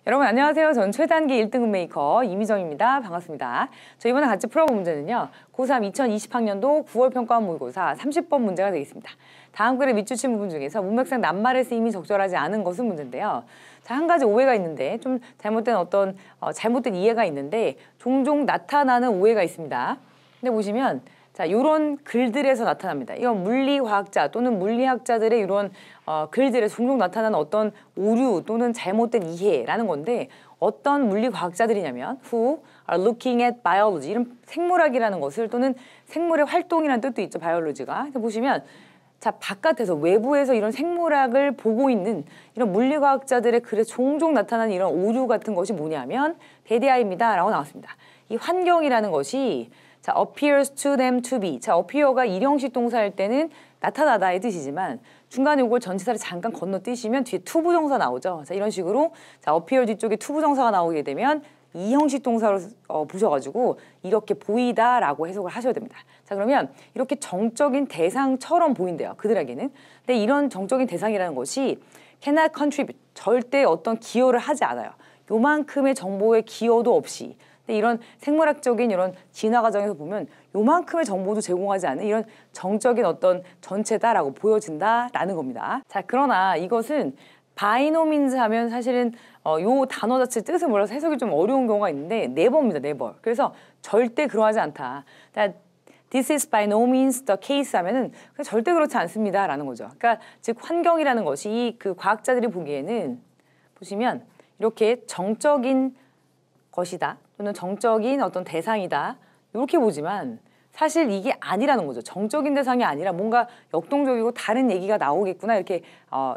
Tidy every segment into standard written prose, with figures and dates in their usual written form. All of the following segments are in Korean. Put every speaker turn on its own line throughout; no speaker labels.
여러분 안녕하세요. 저는 최단기 1등급 메이커 이미정입니다. 반갑습니다. 저 이번에 같이 풀어볼 문제는요. 고3 2020학년도 9월 평가원 모의고사 30번 문제가 되겠습니다. 다음 글에 밑줄친 부분 중에서 문맥상 낱말의 쓰임이 적절하지 않은 것은 문제인데요. 자, 한 가지 오해가 있는데 좀 잘못된 잘못된 이해가 있는데 종종 나타나는 오해가 있습니다. 근데 보시면 자, 이런 글들에서 나타납니다. 이건 물리과학자 또는 물리학자들의 이런 글들에 종종 나타나는 어떤 오류 또는 잘못된 이해라는 건데 어떤 물리과학자들이냐면 who are looking at biology 이런 생물학이라는 것을 또는 생물의 활동이라는 뜻도 있죠. 바이올로지가. 보시면 자, 바깥에서 외부에서 이런 생물학을 보고 있는 이런 물리과학자들의 글에 종종 나타나는 이런 오류 같은 것이 뭐냐면 대대하입니다 라고 나왔습니다. 이 환경이라는 것이 자, appears to them to be. 자, appear가 일형식 동사일 때는 나타나다의 뜻이지만 중간에 이걸 전치사를 잠깐 건너뛰시면 뒤에 to 부정사 나오죠. 자, 이런 식으로 자, appear 뒤쪽에 to 부정사가 나오게 되면 이형식 동사로 보셔가지고 이렇게 보이다라고 해석을 하셔야 됩니다. 자, 그러면 이렇게 정적인 대상처럼 보인대요. 그들에게는. 근데 이런 정적인 대상이라는 것이 cannot contribute. 절대 어떤 기여를 하지 않아요. 요만큼의 정보의 기여도 없이. 이런 생물학적인 이런 진화 과정에서 보면 요만큼의 정보도 제공하지 않는 이런 정적인 어떤 전체다라고 보여진다라는 겁니다. 자, 그러나 이것은 바이노민즈 하면 사실은 요 단어 자체 뜻을 몰라서 해석이 좀 어려운 경우가 있는데 never입니다. never. 그래서 절대 그러하지 않다. This is by no means the case 하면은 절대 그렇지 않습니다라는 거죠. 그러니까 즉 환경이라는 것이 그 과학자들이 보기에는 보시면 이렇게 정적인 것이다 또는 정적인 어떤 대상이다 이렇게 보지만 사실 이게 아니라는 거죠. 정적인 대상이 아니라 뭔가 역동적이고 다른 얘기가 나오겠구나 이렇게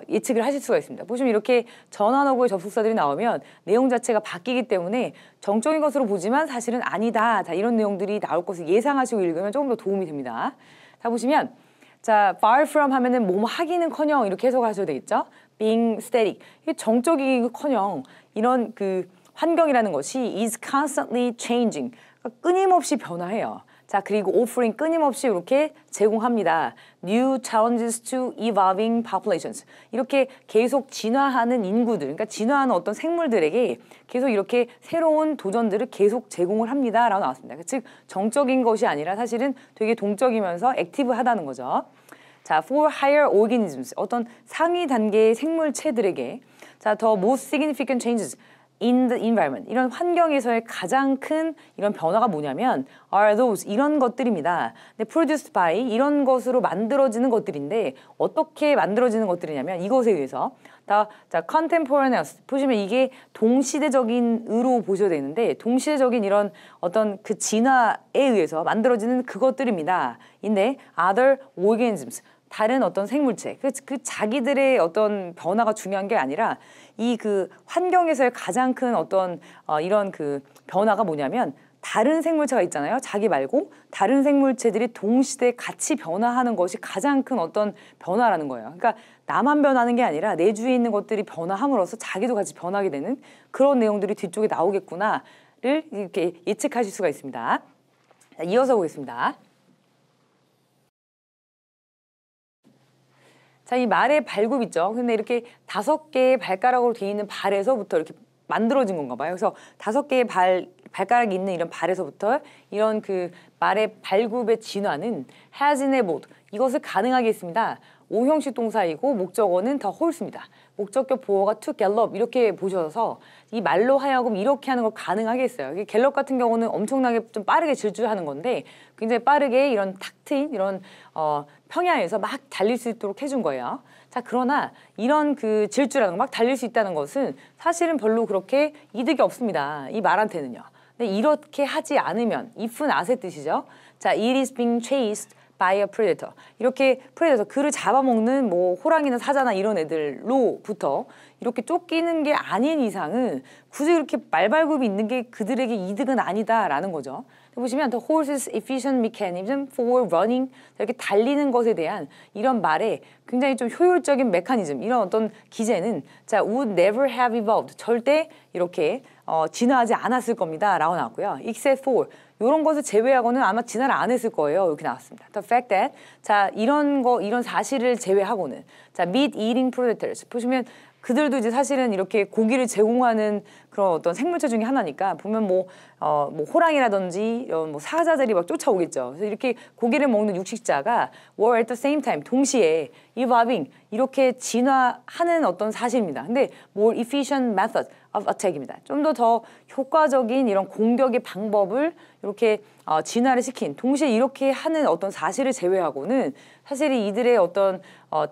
예측을 하실 수가 있습니다. 보시면 이렇게 전환어구의 접속사들이 나오면 내용 자체가 바뀌기 때문에 정적인 것으로 보지만 사실은 아니다. 자, 이런 내용들이 나올 것을 예상하시고 읽으면 조금 더 도움이 됩니다. 자, 보시면 자, far from 하면은 뭐뭐 하기는커녕 이렇게 해석하셔야 되겠죠. being static. 이게 정적이기커녕 이런 그 환경이라는 것이 is constantly changing. 그러니까 끊임없이 변화해요. 자, 그리고 offering 끊임없이 이렇게 제공합니다. new challenges to evolving populations. 이렇게 계속 진화하는 인구들, 그러니까 진화하는 어떤 생물들에게 계속 이렇게 새로운 도전들을 계속 제공을 합니다. 라고 나왔습니다. 즉, 정적인 것이 아니라 사실은 되게 동적이면서 액티브하다는 거죠. 자, for higher organisms. 어떤 상위 단계의 생물체들에게 자, the most significant changes in the environment. 이런 환경에서의 가장 큰 이런 변화가 뭐냐면 are those 이런 것들입니다. 근데 produced by 이런 것으로 만들어지는 것들인데 어떻게 만들어지는 것들이냐면 이것에 의해서 자, contemporaneous 보시면 이게 동시대적인으로 보셔야 되는데 동시대적인 이런 어떤 그 진화에 의해서 만들어지는 그것들입니다. 인데 other organisms 다른 어떤 생물체, 그 자기들의 어떤 변화가 중요한 게 아니라 이 그 환경에서의 가장 큰 어떤 이런 그 변화가 뭐냐면 다른 생물체가 있잖아요. 자기 말고 다른 생물체들이 동시대에 같이 변화하는 것이 가장 큰 어떤 변화라는 거예요. 그러니까 나만 변하는 게 아니라 내 주위에 있는 것들이 변화함으로써 자기도 같이 변하게 되는 그런 내용들이 뒤쪽에 나오겠구나를 이렇게 예측하실 수가 있습니다. 자, 이어서 보겠습니다. 자, 이 말의 발굽 있죠. 근데 이렇게 5개의 발가락으로 되어 있는 발에서부터 이렇게 만들어진 건가 봐요. 그래서 5개의 발가락이 있는 이런 발에서부터 이런 그 말의 발굽의 진화는 has enabled 이것을 가능하게 했습니다. 5형식 동사이고 목적어는 the horse입니다. 목적격 보어가 to gallop 이렇게 보셔서 이 말로 하여금 이렇게 하는 걸 가능하게 했어요. 갤럽 같은 경우는 엄청나게 좀 빠르게 질주하는 건데 굉장히 빠르게 이런 탁 트인 이런 평야에서 막 달릴 수 있도록 해준 거예요. 자, 그러나 이런 그 질주라는 거 막 달릴 수 있다는 것은 사실은 별로 그렇게 이득이 없습니다. 이 말한테는요. 근데 이렇게 하지 않으면 if not의 뜻이죠. 자, it is being chased by a predator. 이렇게 predator, 그를 잡아먹는 뭐 호랑이나 사자나 이런 애들로부터 이렇게 쫓기는 게 아닌 이상은 굳이 이렇게 말발굽이 있는 게 그들에게 이득은 아니다라는 거죠. 보시면 the horse's efficient mechanism for running 이렇게 달리는 것에 대한 이런 말에 굉장히 좀 효율적인 메커니즘 이런 어떤 기제는 자 would never have evolved 절대 이렇게 진화하지 않았을 겁니다 라고 나왔고요. except for 이런 것을 제외하고는 아마 진화를 안 했을 거예요. 이렇게 나왔습니다. The fact that 자 이런 사실을 제외하고는 자 meat eating predators 보시면 그들도 이제 사실은 이렇게 고기를 제공하는 그런 어떤 생물체 중에 하나니까 보면 뭐 호랑이라든지 이런 뭐 사자들이 막 쫓아오겠죠. 그래서 이렇게 고기를 먹는 육식자가 were at the same time 동시에 evolving 이렇게 진화하는 어떤 사실입니다. 근데 more efficient method of attack입니다. 좀 더 효과적인 이런 공격의 방법을 이렇게 진화를 시킨 동시에 이렇게 하는 어떤 사실을 제외하고는 사실 이들의 어떤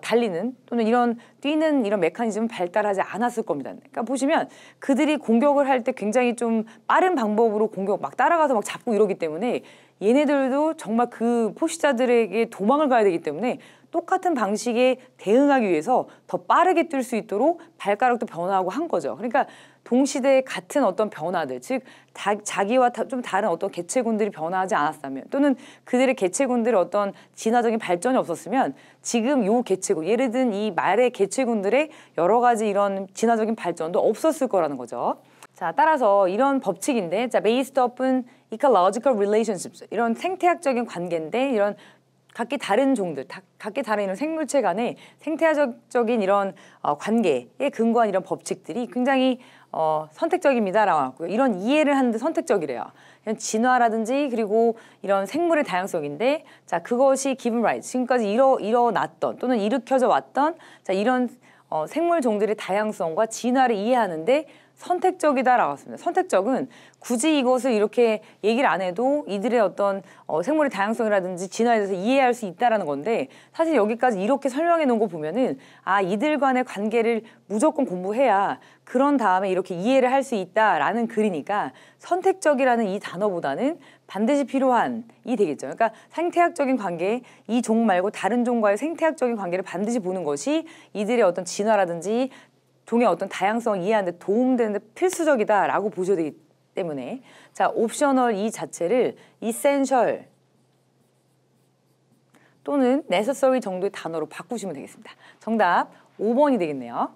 달리는 또는 이런 뛰는 이런 메커니즘은 발달하지 않았을 겁니다. 그러니까 보시면 그들이 공격을 할 때 굉장히 좀 빠른 방법으로 공격 막 따라가서 막 잡고 이러기 때문에 얘네들도 정말 그 포식자들에게 도망을 가야 되기 때문에 똑같은 방식에 대응하기 위해서 더 빠르게 뛸 수 있도록 발가락도 변화하고 한 거죠. 그러니까 동시대에 같은 어떤 변화들, 즉 자기와 좀 다른 어떤 개체군들이 변화하지 않았다면 또는 그들의 개체군들의 어떤 진화적인 발전이 없었으면 지금 요 개체군, 예를 든 이 말의 개체군들의 여러 가지 이런 진화적인 발전도 없었을 거라는 거죠. 자, 따라서 이런 법칙인데, 자, based upon ecological relationships, 이런 생태학적인 관계인데 이런 각기 다른 종들, 각기 다른 이런 생물체 간의 생태학적인 이런 관계에 근거한 이런 법칙들이 굉장히 선택적입니다라고 하고요. 이런 이해를 하는데 선택적이래요. 이런 진화라든지 그리고 이런 생물의 다양성인데, 자, 그것이 given right, 지금까지 일어났던 또는 일으켜져 왔던 자, 이런 생물 종들의 다양성과 진화를 이해하는데 선택적이다라고 했습니다. 선택적은 굳이 이것을 이렇게 얘기를 안 해도 이들의 어떤 생물의 다양성이라든지 진화에 대해서 이해할 수 있다라는 건데, 사실 여기까지 이렇게 설명해 놓은 거 보면은 아, 이들 간의 관계를 무조건 공부해야 그런 다음에 이렇게 이해를 할 수 있다라는 글이니까 선택적이라는 이 단어보다는 반드시 필요한 이 되겠죠. 그러니까 생태학적인 관계, 이 종 말고 다른 종과의 생태학적인 관계를 반드시 보는 것이 이들의 어떤 진화라든지 종의 어떤 다양성을 이해하는 데 도움되는 데 필수적이다라고 보셔야 되기 때문에, 자, 옵셔널 이 자체를 essential 또는 necessary 정도의 단어로 바꾸시면 되겠습니다. 정답 5번이 되겠네요.